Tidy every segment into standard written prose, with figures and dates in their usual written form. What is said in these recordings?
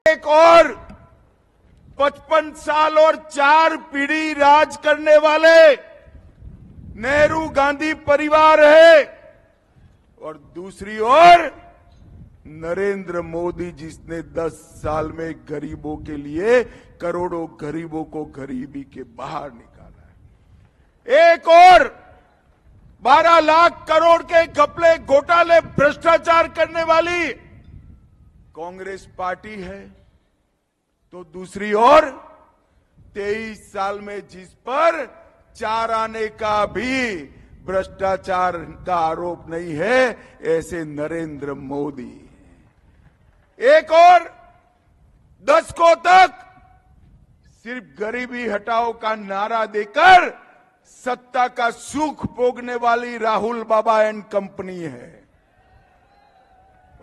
एक और 55 साल और 4 पीढ़ी राज करने वाले नेहरू गांधी परिवार है, और दूसरी ओर नरेंद्र मोदी जिसने 10 साल में गरीबों के लिए करोड़ों गरीबों को गरीबी के बाहर निकाला है। एक और 12 लाख करोड़ के घपले घोटाले भ्रष्टाचार करने वाली कांग्रेस पार्टी है, तो दूसरी ओर 23 साल में जिस पर 4 आने का भी भ्रष्टाचार का आरोप नहीं है, ऐसे नरेंद्र मोदी। एक और दशकों तक सिर्फ गरीबी हटाओ का नारा देकर सत्ता का सुख भोगने वाली राहुल बाबा एंड कंपनी है,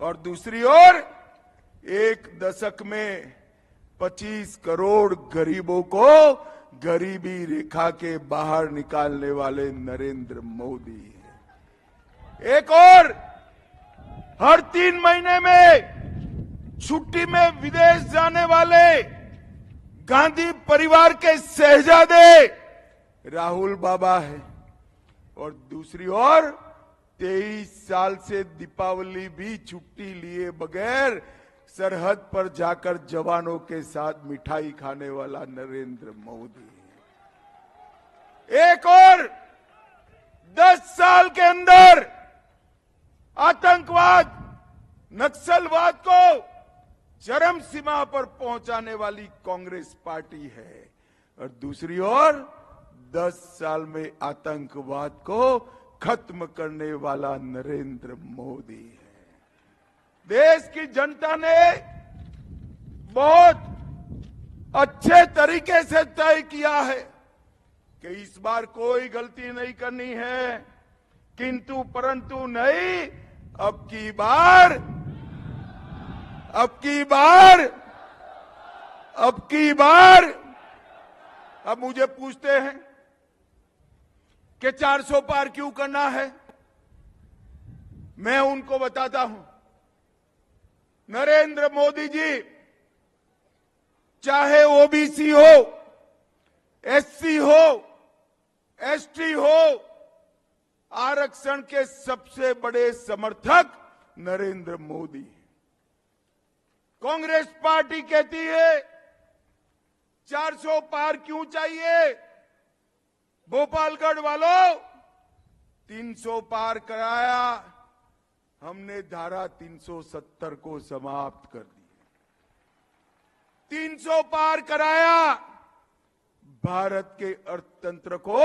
और दूसरी ओर एक दशक में 25 करोड़ गरीबों को गरीबी रेखा के बाहर निकालने वाले नरेंद्र मोदी है। एक और हर 3 महीने में छुट्टी में विदेश जाने वाले गांधी परिवार के शहजादे राहुल बाबा है, और दूसरी ओर 23 साल से दीपावली भी छुट्टी लिए बगैर सरहद पर जाकर जवानों के साथ मिठाई खाने वाला नरेंद्र मोदी है। एक और 10 साल के अंदर आतंकवाद, नक्सलवाद को चरम सीमा पर पहुंचाने वाली कांग्रेस पार्टी है, और दूसरी ओर 10 साल में आतंकवाद को खत्म करने वाला नरेंद्र मोदी है। देश की जनता ने बहुत अच्छे तरीके से तय किया है कि इस बार कोई गलती नहीं करनी है, किंतु परंतु नहीं, अब की बार अब मुझे पूछते हैं कि 400 पार क्यों करना है। मैं उनको बताता हूं, नरेंद्र मोदी जी चाहे ओबीसी हो, एससी हो, एसटी हो, आरक्षण के सबसे बड़े समर्थक नरेंद्र मोदी हैं। कांग्रेस पार्टी कहती है 400 पार क्यों चाहिए, भोपालगढ़ वालों 300 पार कराया, हमने धारा 370 को समाप्त कर दिया। 300 पार कराया, भारत के अर्थतंत्र को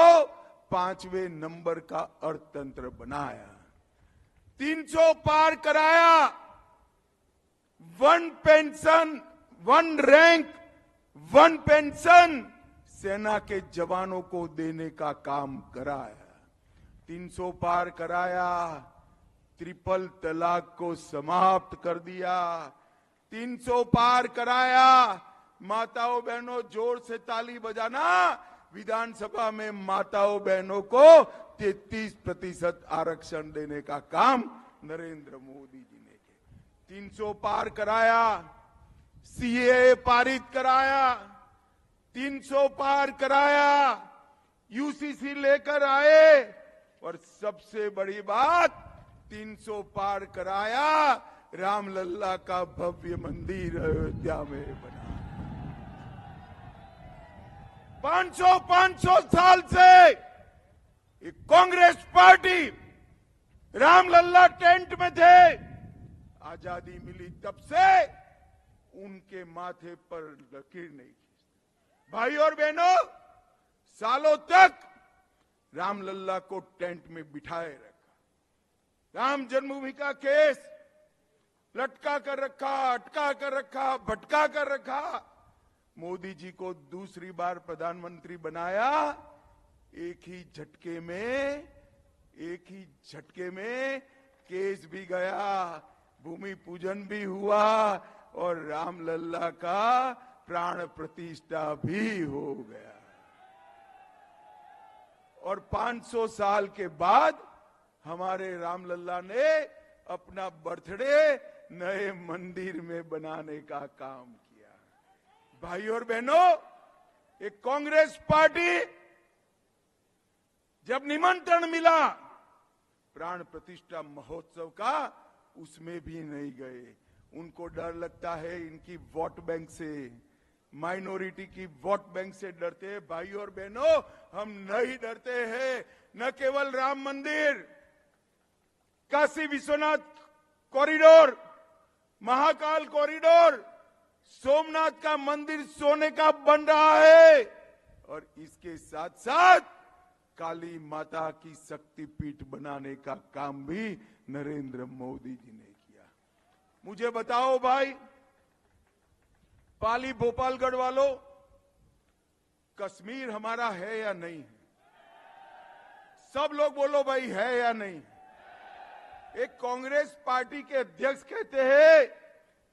5वें नंबर का अर्थतंत्र बनाया। 300 पार कराया, 1 पेंशन 1 रैंक 1 पेंशन सेना के जवानों को देने का काम कराया। 300 पार कराया, ट्रिपल तलाक को समाप्त कर दिया। 300 पार कराया, माताओं बहनों जोर से ताली बजाना, विधानसभा में माताओं बहनों को 33% आरक्षण देने का काम नरेंद्र मोदी जी ने किया। 300 पार कराया, सीएए पारित कराया, 300 पार कराया, यूसीसी लेकर आए, और सबसे बड़ी बात 300 पार कराया, रामलल्ला का भव्य मंदिर अयोध्या में बना। 500 साल से एक कांग्रेस पार्टी रामलल्ला टेंट में थे, आजादी मिली तब से उनके माथे पर लकीर नहीं खींचती। भाई और बहनों, सालों तक रामलल्ला को टेंट में बिठाए रखा, राम जन्मभूमि का केस लटका कर रखा, अटका कर रखा, भटका कर रखा। मोदी जी को दूसरी बार प्रधानमंत्री बनाया, एक ही झटके में केस भी गया, भूमि पूजन भी हुआ, और रामलल्ला का प्राण प्रतिष्ठा भी हो गया। और 500 साल के बाद हमारे रामलल्ला ने अपना बर्थडे नए मंदिर में बनाने का काम किया। भाई और बहनों, एक कांग्रेस पार्टी जब निमंत्रण मिला प्राण प्रतिष्ठा महोत्सव का, उसमें भी नहीं गए। उनको डर लगता है इनकी वोट बैंक से, माइनॉरिटी की वोट बैंक से डरते हैं। भाई और बहनों, हम नहीं डरते हैं। न केवल राम मंदिर, काशी विश्वनाथ कॉरिडोर, महाकाल कॉरिडोर, सोमनाथ का मंदिर सोने का बन रहा है, और इसके साथ साथ काली माता की शक्तिपीठ बनाने का काम भी नरेंद्र मोदी जी ने किया। मुझे बताओ भाई, पाली भोपालगढ़ वालों, कश्मीर हमारा है या नहीं है? सब लोग बोलो भाई, है या नहीं? एक कांग्रेस पार्टी के अध्यक्ष कहते हैं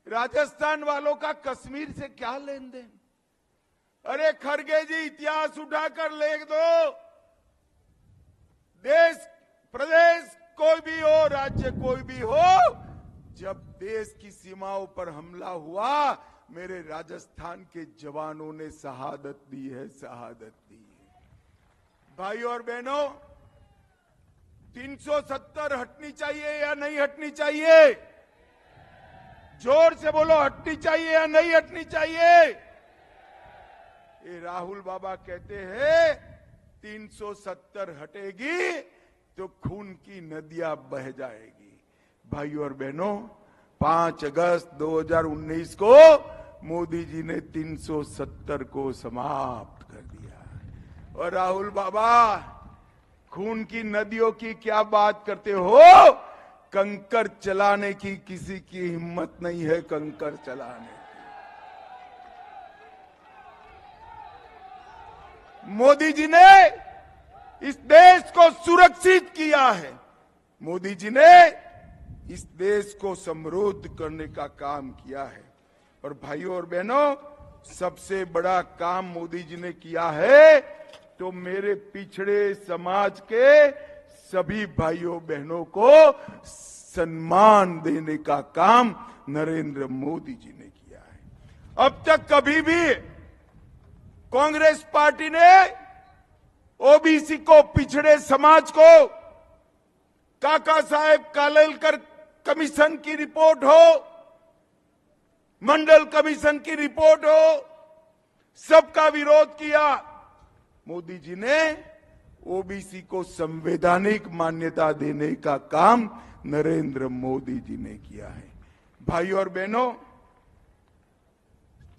राजस्थान वालों का कश्मीर से क्या लेन देन। अरे खड़गे जी, इतिहास उठाकर लिख दो। देश, प्रदेश कोई भी हो, राज्य कोई भी हो, जब देश की सीमाओं पर हमला हुआ, मेरे राजस्थान के जवानों ने शहादत दी है, शहादत दी है। भाई और बहनों, 370 हटनी चाहिए या नहीं हटनी चाहिए? जोर से बोलो, हटनी चाहिए या नहीं हटनी चाहिए? ये राहुल बाबा कहते हैं 370 हटेगी तो खून की नदियां बह जाएगी। भाई और बहनों, 5 अगस्त 2019 को मोदी जी ने 370 को समाप्त कर दिया। और राहुल बाबा, खून की नदियों की क्या बात करते हो? कंकर चलाने की किसी की हिम्मत नहीं है, कंकर चलाने की। मोदी जी ने इस देश को सुरक्षित किया है। मोदी जी ने इस देश को समृद्ध करने का काम किया है। और भाइयों और बहनों, सबसे बड़ा काम मोदी जी ने किया है तो मेरे पिछड़े समाज के सभी भाइयों बहनों को सम्मान देने का काम नरेंद्र मोदी जी ने किया है। अब तक कभी भी कांग्रेस पार्टी ने ओबीसी को, पिछड़े समाज को, काका साहेब कालेलकर कमीशन की रिपोर्ट हो, मंडल कमीशन की रिपोर्ट हो, सबका विरोध किया। मोदी जी ने ओबीसी को संवैधानिक मान्यता देने का काम नरेंद्र मोदी जी ने किया है। भाई और बहनों,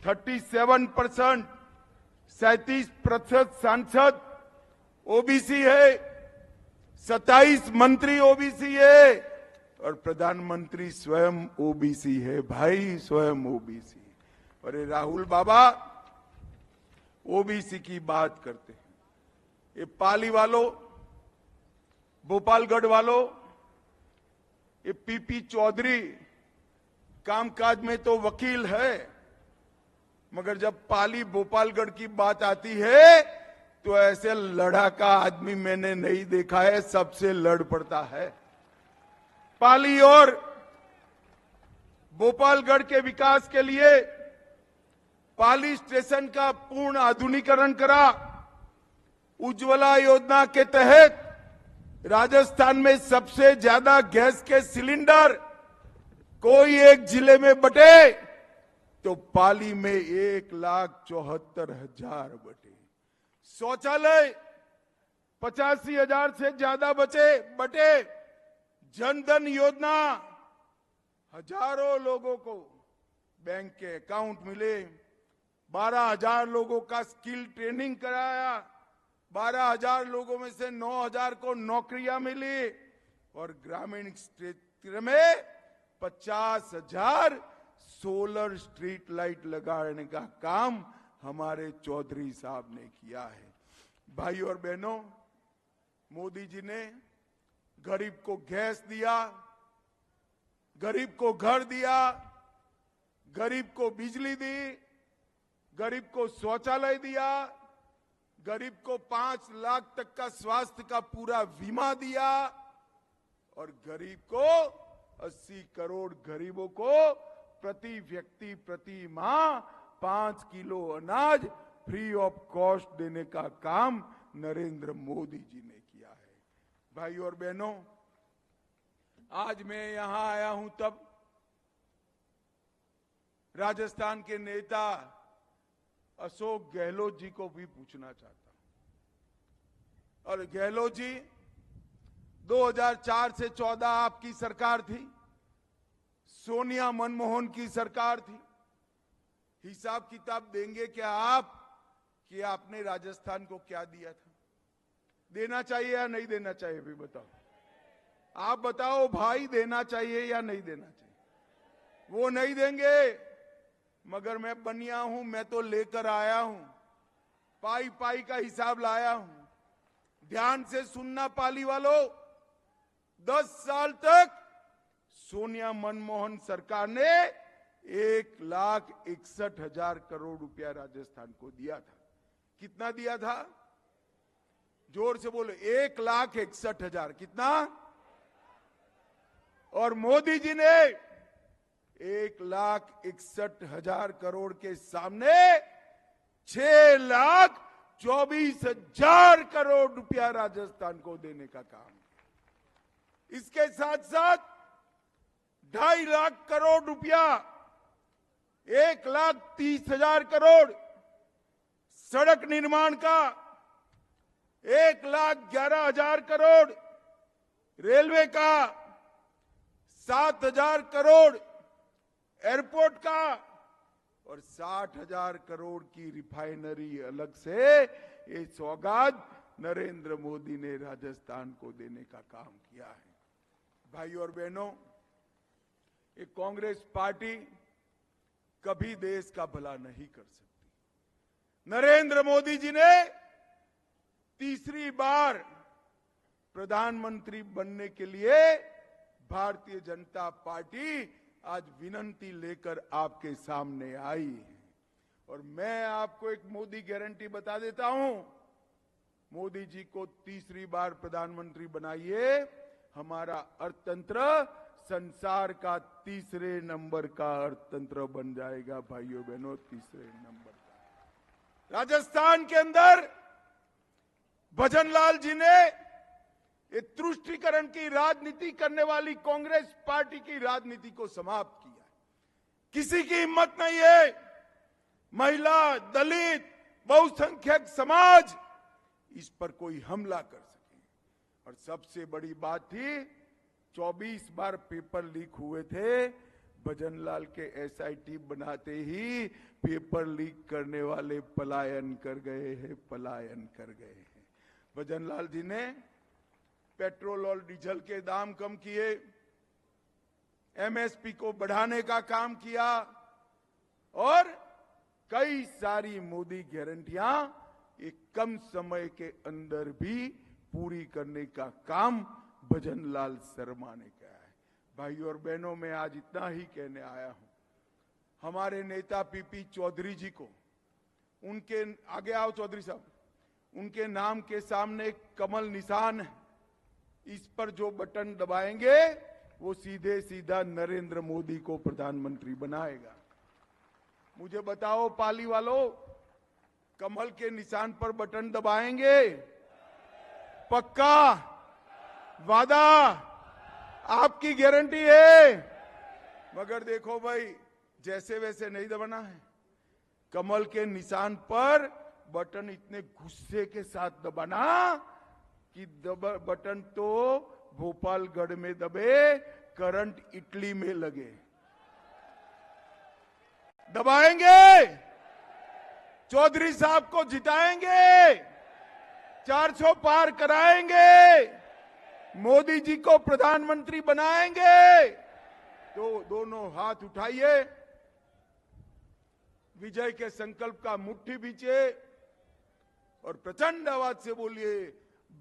37%, 37% सांसद ओबीसी है, 27 मंत्री ओबीसी है, और प्रधानमंत्री स्वयं ओबीसी है। भाई, स्वयं ओबीसी। और ये राहुल बाबा ओबीसी की बात करते हैं। ये पाली वालों, भोपालगढ़ वालों, ये पीपी चौधरी कामकाज में तो वकील है, मगर जब पाली भोपालगढ़ की बात आती है तो ऐसे लड़ाका आदमी मैंने नहीं देखा है, सबसे लड़ पड़ता है। पाली और भोपालगढ़ के विकास के लिए पाली स्टेशन का पूर्ण आधुनिकीकरण करा। उज्ज्वला योजना के तहत राजस्थान में सबसे ज्यादा गैस के सिलेंडर कोई एक जिले में बटे तो पाली में 1,74,000 बटे। शौचालय 85,000 से ज्यादा बटे। जनधन योजना, हजारों लोगों को बैंक के अकाउंट मिले। 12,000 लोगों का स्किल ट्रेनिंग कराया। 12,000 लोगों में से 9,000 को नौकरियां मिली। और ग्रामीण क्षेत्र में 50,000 सोलर स्ट्रीट लाइट लगाने का काम हमारे चौधरी साहब ने किया है। भाई और बहनों, मोदी जी ने गरीब को गैस दिया, गरीब को घर दिया, गरीब को बिजली दी, गरीब को शौचालय दिया, गरीब को 5 लाख तक का स्वास्थ्य का पूरा बीमा दिया, और गरीब को 80 करोड़ गरीबों को प्रति व्यक्ति प्रति माह 5 किलो अनाज फ्री ऑफ कॉस्ट देने का काम नरेंद्र मोदी जी ने किया है। भाई और बहनों, आज मैं यहां आया हूं तब राजस्थान के नेता अशोक गहलोत जी को भी पूछना चाहता हूं। और गहलोत जी, 2004 से 14 आपकी सरकार थी, सोनिया मनमोहन की सरकार थी। हिसाब किताब देंगे क्या आप कि आपने राजस्थान को क्या दिया था? देना चाहिए या नहीं देना चाहिए? भी बताओ, आप बताओ भाई, देना चाहिए या नहीं देना चाहिए? वो नहीं देंगे, मगर मैं बनिया हूं, मैं तो लेकर आया हूं, पाई पाई का हिसाब लाया हूं। ध्यान से सुनना पाली वालों, 10 साल तक सोनिया मनमोहन सरकार ने 1,61,000 करोड़ रुपया राजस्थान को दिया था। कितना दिया था? जोर से बोलो, 1,61,000। कितना? और मोदी जी ने 1,61,000 करोड़ के सामने 6,24,000 करोड़ रुपया राजस्थान को देने का काम। इसके साथ साथ 2.5 लाख करोड़ रुपया, 1,30,000 करोड़ सड़क निर्माण का, 1,11,000 करोड़ रेलवे का, 7,000 करोड़ एयरपोर्ट का और 60,000 करोड़ की रिफाइनरी अलग से ये सौगात नरेंद्र मोदी ने राजस्थान को देने का काम किया है। भाई और बहनों, ये कांग्रेस पार्टी कभी देश का भला नहीं कर सकती। नरेंद्र मोदी जी ने तीसरी बार प्रधानमंत्री बनने के लिए भारतीय जनता पार्टी आज विनती लेकर आपके सामने आई है। और मैं आपको एक मोदी गारंटी बता देता हूं, मोदी जी को तीसरी बार प्रधानमंत्री बनाइए, हमारा अर्थतंत्र संसार का तीसरे नंबर का अर्थतंत्र बन जाएगा। भाइयों बहनों, तीसरे नंबर का। राजस्थान के अंदर भजनलाल जी ने ये तुष्टीकरण की राजनीति करने वाली कांग्रेस पार्टी की राजनीति को समाप्त किया। किसी की हिम्मत नहीं है महिला, दलित, बहुसंख्यक समाज इस पर कोई हमला कर सके। और सबसे बड़ी बात थी, 24 बार पेपर लीक हुए थे, भजनलाल के एसआईटी बनाते ही पेपर लीक करने वाले पलायन कर गए हैं, पलायन कर गए हैं। भजनलाल जी ने पेट्रोल और डीजल के दाम कम किए, एमएसपी को बढ़ाने का काम किया और कई सारी मोदी गारंटियां एक कम समय के अंदर भी पूरी करने का काम भजनलाल शर्मा ने किया है। भाइयों और बहनों, मैं आज इतना ही कहने आया हूं, हमारे नेता पीपी चौधरी जी को, उनके आगे आओ चौधरी साहब, उनके नाम के सामने एक कमल निशान है, इस पर जो बटन दबाएंगे वो सीधे सीधा नरेंद्र मोदी को प्रधानमंत्री बनाएगा। मुझे बताओ पाली वालों, कमल के निशान पर बटन दबाएंगे? पक्का? वादा? आपकी गारंटी है? मगर देखो भाई, जैसे वैसे नहीं दबाना है। कमल के निशान पर बटन इतने गुस्से के साथ दबाना कि बटन तो भोपालगढ़ में दबे, करंट इटली में लगे। दबाएंगे? चौधरी साहब को जिताएंगे? 400 पार कराएंगे? मोदी जी को प्रधानमंत्री बनाएंगे? तो दोनों हाथ उठाइए, विजय के संकल्प का मुट्ठी बीचे और प्रचंड आवाज से बोलिए,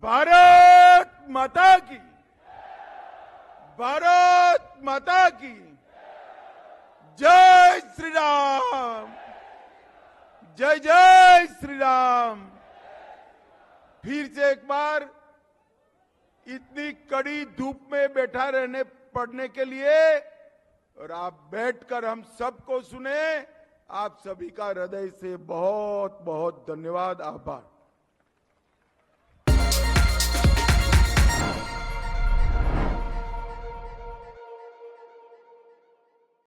भारत माता की, भारत माता की जय श्री राम, जय जय श्री राम। फिर से एक बार इतनी कड़ी धूप में बैठा रहने पड़ने के लिए और आप बैठकर हम सबको सुने, आप सभी का हृदय से बहुत बहुत धन्यवाद, आभार।